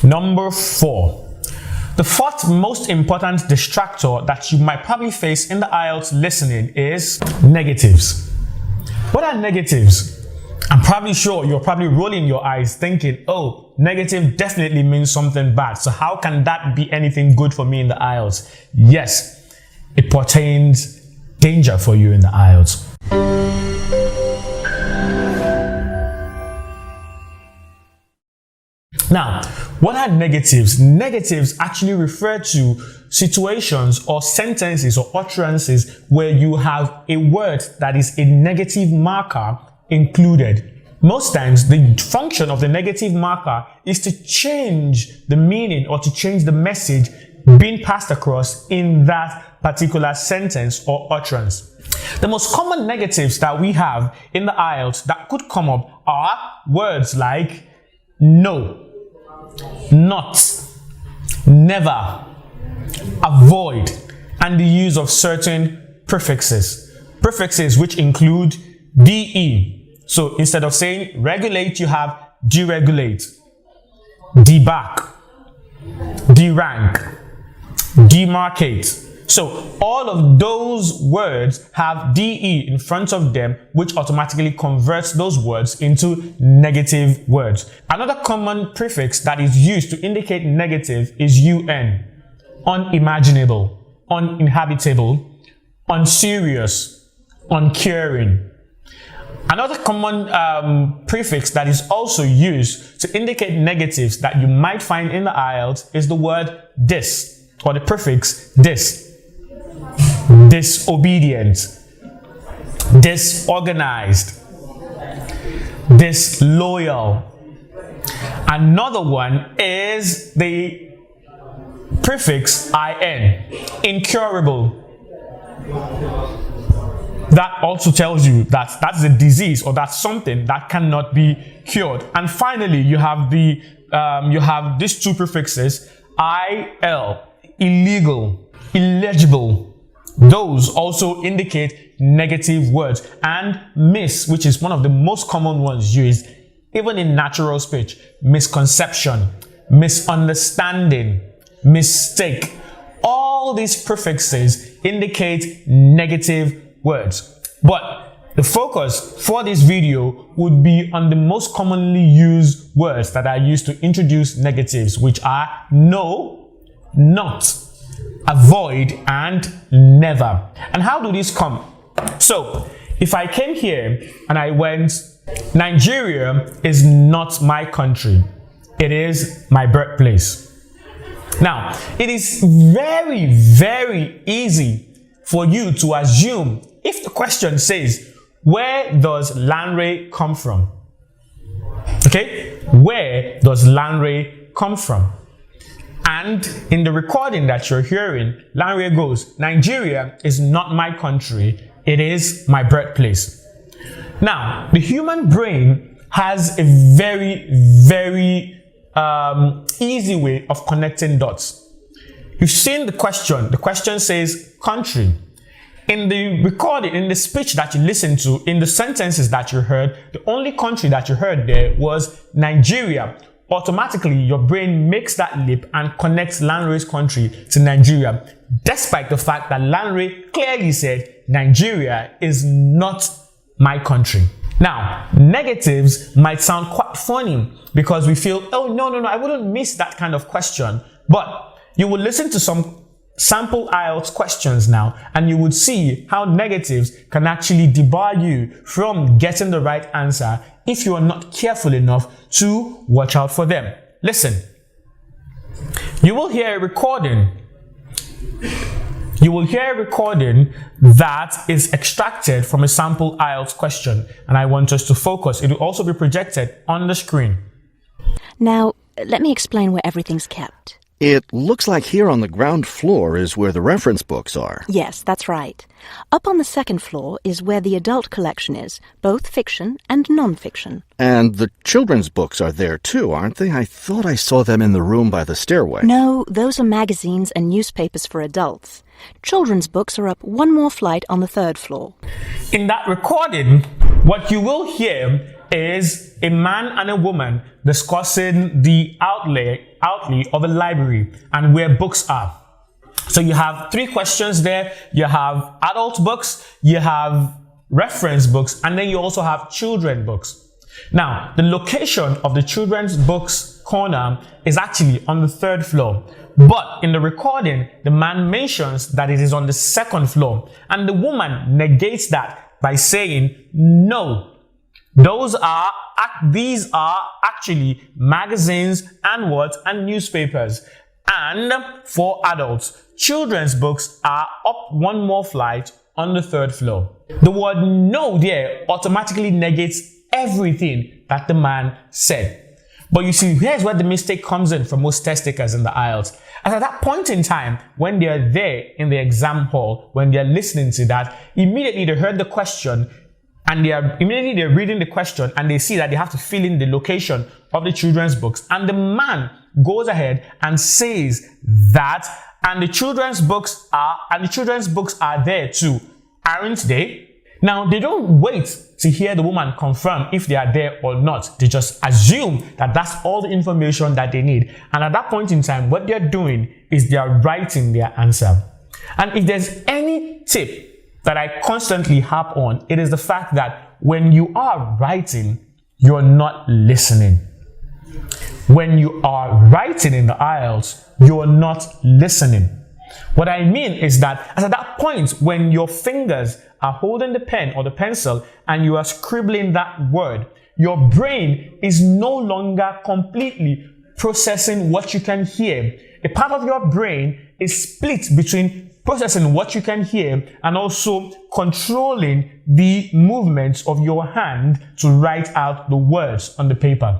Number 4. The fourth most important distractor that you might probably face in the IELTS listening is negatives. What are negatives? I'm probably sure you're probably rolling your eyes thinking, oh, negative definitely means something bad. So how can that be anything good for me in the IELTS? Yes, it portends danger for you in the IELTS. Now, what are negatives? Negatives actually refer to situations or sentences or utterances where you have a word that is a negative marker included. Most times, the function of the negative marker is to change the meaning or to change the message being passed across in that particular sentence or utterance. The most common negatives that we have in the IELTS that could come up are words like no, not, never, avoid, and the use of certain prefixes. Prefixes which include DE. So instead of saying regulate, you have deregulate, debark, derank, demarcate. So all of those words have DE in front of them, which automatically converts those words into negative words. Another common prefix that is used to indicate negative is UN. Unimaginable, uninhabitable, unserious, uncaring. Another common prefix that is also used to indicate negatives that you might find in the IELTS is the word dis, or the prefix dis. Disobedient, disorganized, disloyal. Another one is the prefix IN, incurable. That also tells you that that's a disease or that's something that cannot be cured. And finally, you have these two prefixes, IL, illegal, illegible. Those also indicate negative words. And miss, which is one of the most common ones used even in natural speech, misconception, misunderstanding, mistake. All these prefixes indicate negative words. But the focus for this video would be on the most commonly used words that are used to introduce negatives, which are no, not, avoid, and never. And how do these come? So if I came here and I went, Nigeria is not my country, it is my birthplace. Now, it is very, very easy for you to assume if the question says, where does Lanre come from? Okay, where does Lanre come from? And in the recording that you're hearing, Lanre goes, Nigeria is not my country, it is my birthplace. Now, the human brain has a very, very easy way of connecting dots. You've seen the question says country. In the recording, in the speech that you listened to, in the sentences that you heard, the only country that you heard there was Nigeria. Automatically, your brain makes that leap and connects Lanre's country to Nigeria, despite the fact that Lanre clearly said, Nigeria is not my country. Now, negatives might sound quite funny because we feel, oh, no, I wouldn't miss that kind of question. But you will listen to some sample IELTS questions now, and you would see how negatives can actually debar you from getting the right answer if you are not careful enough to watch out for them. Listen, you will hear a recording. You will hear a recording that is extracted from a sample IELTS question, and I want us to focus. It will also be projected on the screen. Now, let me explain where everything's kept. It looks like here on the ground floor is where the reference books are. Yes, that's right. Up on the second floor is where the adult collection is, both fiction and non-fiction. And the children's books are there too, aren't they? I thought I saw them in the room by the stairway. No, those are magazines and newspapers for adults. Children's books are up one more flight on the third floor. In that recording, what you will hear is a man and a woman discussing the outlay of a library and where books are. So you have 3 questions there. You have adult books, you have reference books, and then you also have children books. Now, the location of the children's books corner is actually on the 3rd floor. But in the recording, the man mentions that it is on the 2nd floor, and the woman negates that by saying, no, these are actually magazines and and newspapers. And for adults, children's books are up 1 more flight on the 3rd floor. The word no there automatically negates everything that the man said. But you see, here's where the mistake comes in for most test takers in the IELTS. As at that point in time, when they're there in the exam hall, when they're listening to that, immediately they heard the question and they're reading the question and they see that they have to fill in the location of the children's books. And the man goes ahead and says that, and the children's books are there too, aren't they? Now, they don't wait to hear the woman confirm if they are there or not. They just assume that that's all the information that they need. And at that point in time, what they're doing is they're writing their answer. And if there's any tip that I constantly harp on, it is the fact that when you are writing, you're not listening. When you are writing in the IELTS, you're not listening. What I mean is that at that point when your fingers are holding the pen or the pencil and you are scribbling that word, your brain is no longer completely processing what you can hear. A part of your brain is split between processing what you can hear and also controlling the movements of your hand to write out the words on the paper.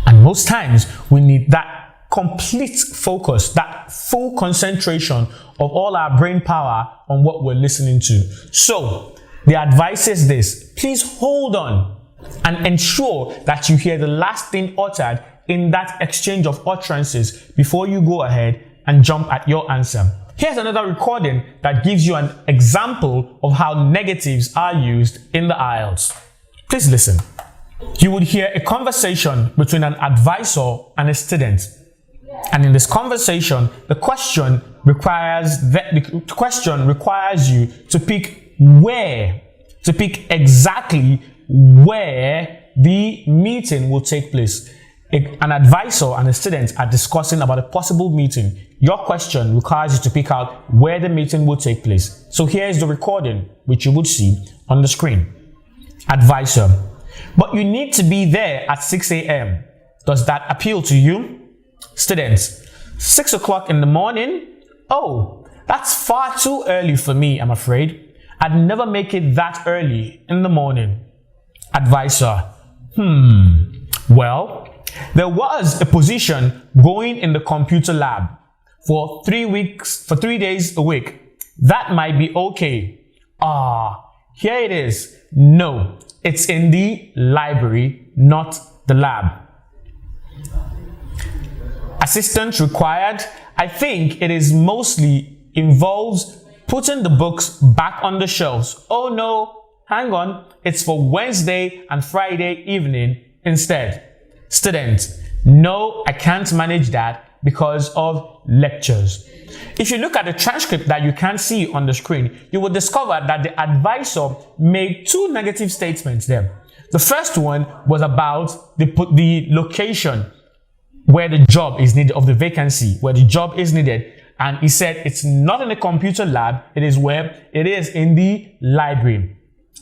And most times we need that complete focus, that full concentration of all our brain power on what we're listening to. So the advice is this: please hold on and ensure that you hear the last thing uttered in that exchange of utterances before you go ahead and jump at your answer. Here's another recording that gives you an example of how negatives are used in the IELTS. Please listen. You would hear a conversation between an advisor and a student. And in this conversation, the question requires you to pick exactly where the meeting will take place. An advisor and a student are discussing about a possible meeting. Your question requires you to pick out where the meeting will take place. So here is the recording, which you would see on the screen. Advisor: but you need to be there at 6 a.m. Does that appeal to you? Students: 6 o'clock in the morning? Oh, that's far too early for me, I'm afraid. I'd never make it that early in the morning. Advisor: well, there was a position going in the computer lab for 3 days a week. That might be okay. Here it is. No, it's in the library, not the lab. Assistant required. I think it is mostly involves putting the books back on the shelves. Oh no, hang on. It's for Wednesday and Friday evening instead. Student: no, I can't manage that because of lectures. If you look at the transcript that you can see on the screen, you will discover that the advisor made 2 negative statements there. The first one was about the location where the job is needed, of the vacancy, where the job is needed. And he said it's not in the computer lab, it is where it is in the library.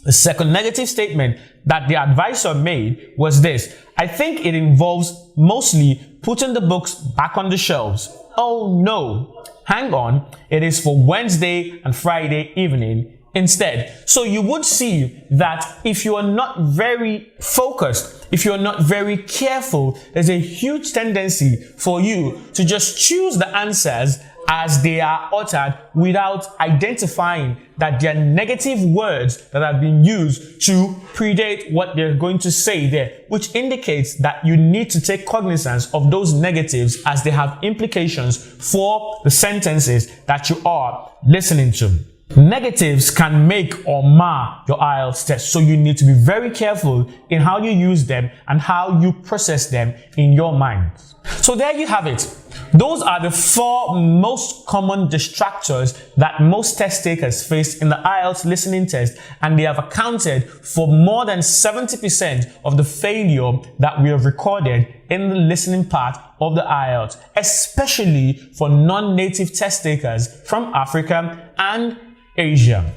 The second negative statement that the advisor made was this: I think it involves mostly putting the books back on the shelves. Oh no, hang on, it is for Wednesday and Friday evening instead. So you would see that if you are not very focused, if you're not very careful, there's a huge tendency for you to just choose the answers as they are uttered without identifying that they are negative words that have been used to predate what they're going to say there, which indicates that you need to take cognizance of those negatives as they have implications for the sentences that you are listening to. Negatives can make or mar your IELTS test, so you need to be very careful in how you use them and how you process them in your mind. So there you have it. Those are the 4 most common distractors that most test takers face in the IELTS listening test, and they have accounted for more than 70% of the failure that we have recorded in the listening part of the IELTS, especially for non-native test takers from Africa and Asia.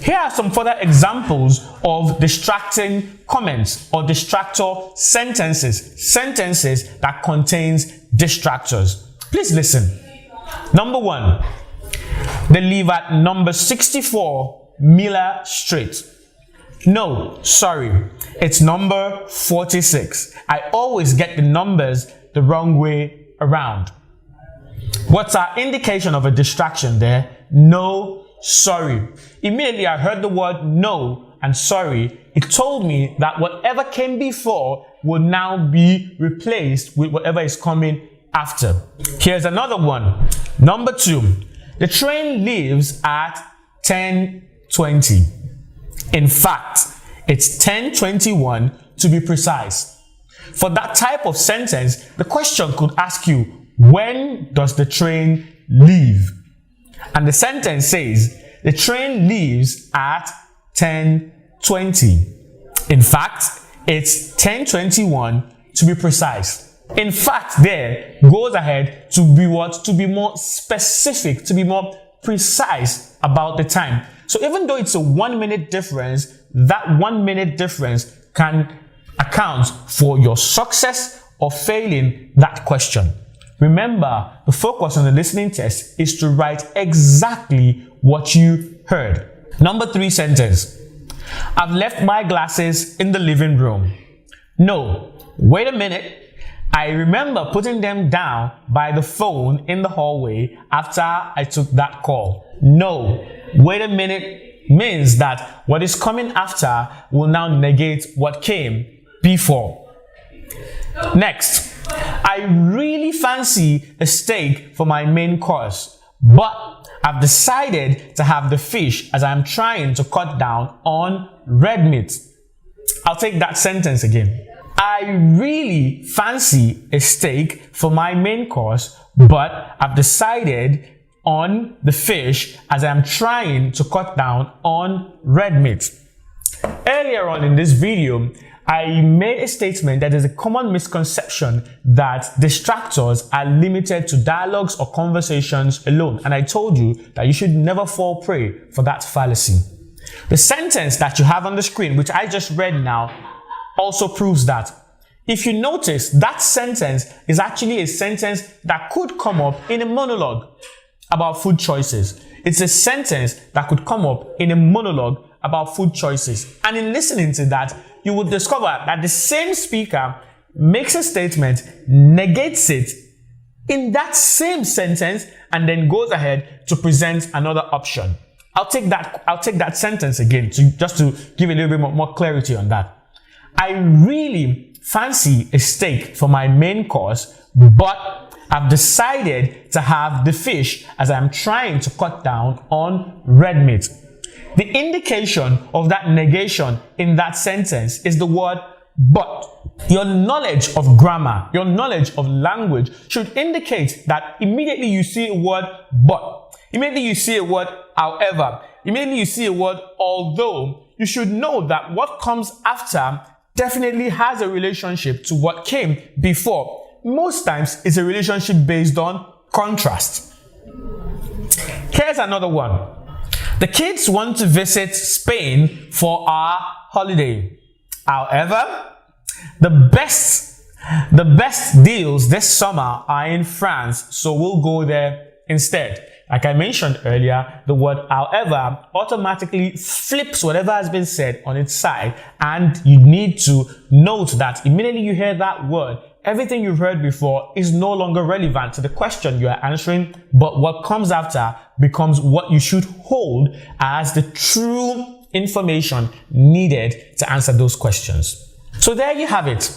Here are some further examples of distracting comments or distractor sentences that contains distractors. Please listen. Number 1, they live at number 64 Miller Street. No, sorry, it's number 46. I always get the numbers the wrong way around. What's our indication of a distraction there? No, sorry. Immediately I heard the word no and sorry. It told me that whatever came before will now be replaced with whatever is coming after. Here's another one. Number 2, the train leaves at 10:20. In fact, it's 10:21 to be precise. For that type of sentence, the question could ask you, when does the train leave? And the sentence says, the train leaves at 10:20. In fact, it's 10:21 to be precise. In fact, there goes ahead to be what? To be more specific, to be more precise about the time. So even though it's a 1 minute difference, that 1 minute difference can account for your success or failing that question. Remember, the focus on the listening test is to write exactly what you heard. Number 3 sentence. I've left my glasses in the living room. No, wait a minute. I remember putting them down by the phone in the hallway after I took that call. No, wait a minute means that what is coming after will now negate what came before. Next, I really fancy a steak for my main course, but I've decided to have the fish as I'm trying to cut down on red meat. I'll take that sentence again. I really fancy a steak for my main course, but I've decided on the fish as I'm trying to cut down on red meat. Earlier on in this video, I made a statement that there's a common misconception that distractors are limited to dialogues or conversations alone, and I told you that you should never fall prey for that fallacy. The sentence that you have on the screen, which I just read now, also proves that. If you notice, that sentence is actually a sentence that could come up in a monologue about food choices. It's a sentence that could come up in a monologue about food choices. And in listening to that, you will discover that the same speaker makes a statement, negates it in that same sentence, and then goes ahead to present another option. I'll take that sentence again just to give a little bit more clarity on that. I really fancy a steak for my main course, but I've decided to have the fish as I'm trying to cut down on red meat. The indication of that negation in that sentence is the word but. Your knowledge of grammar, your knowledge of language should indicate that immediately you see a word but, immediately you see a word however, immediately you see a word although, you should know that what comes after definitely has a relationship to what came before. Most times it's a relationship based on contrast. Here's another one. The kids want to visit Spain for our holiday. However, the best deals this summer are in France, so we'll go there instead. Like I mentioned earlier, the word however automatically flips whatever has been said on its side, and you need to note that immediately you hear that word, everything you've heard before is no longer relevant to the question you are answering, but what comes after becomes what you should hold as the true information needed to answer those questions. So there you have it.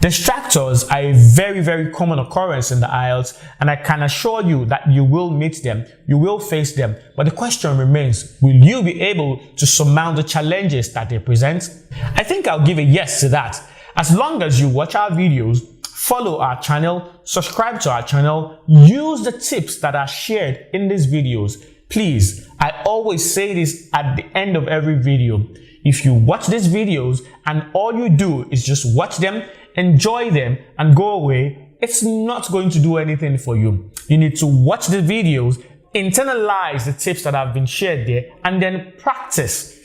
Distractors are a very, very common occurrence in the IELTS, and I can assure you that you will meet them, you will face them, but the question remains, will you be able to surmount the challenges that they present? I think I'll give a yes to that. As long as you watch our videos, follow our channel, subscribe to our channel, use the tips that are shared in these videos. Please, I always say this at the end of every video. If you watch these videos and all you do is just watch them, enjoy them, and go away, it's not going to do anything for you. You need to watch the videos, internalize the tips that have been shared there, and then practice.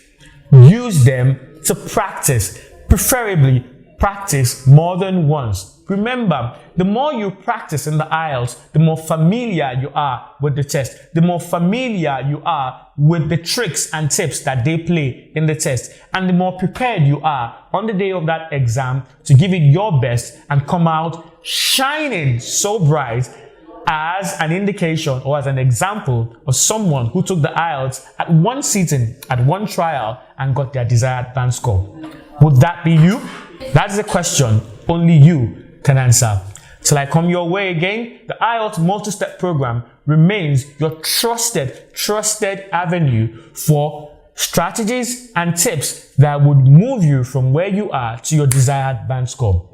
Use them to practice, preferably practice more than once. Remember, the more you practice in the IELTS, the more familiar you are with the test, the more familiar you are with the tricks and tips that they play in the test, and the more prepared you are on the day of that exam to give it your best and come out shining so bright as an indication or as an example of someone who took the IELTS at one sitting, at one trial, and got their desired band score. Would that be you? That's the question only you can answer. Till I come your way again, the IELTS multi-step program remains your trusted avenue for strategies and tips that would move you from where you are to your desired band score.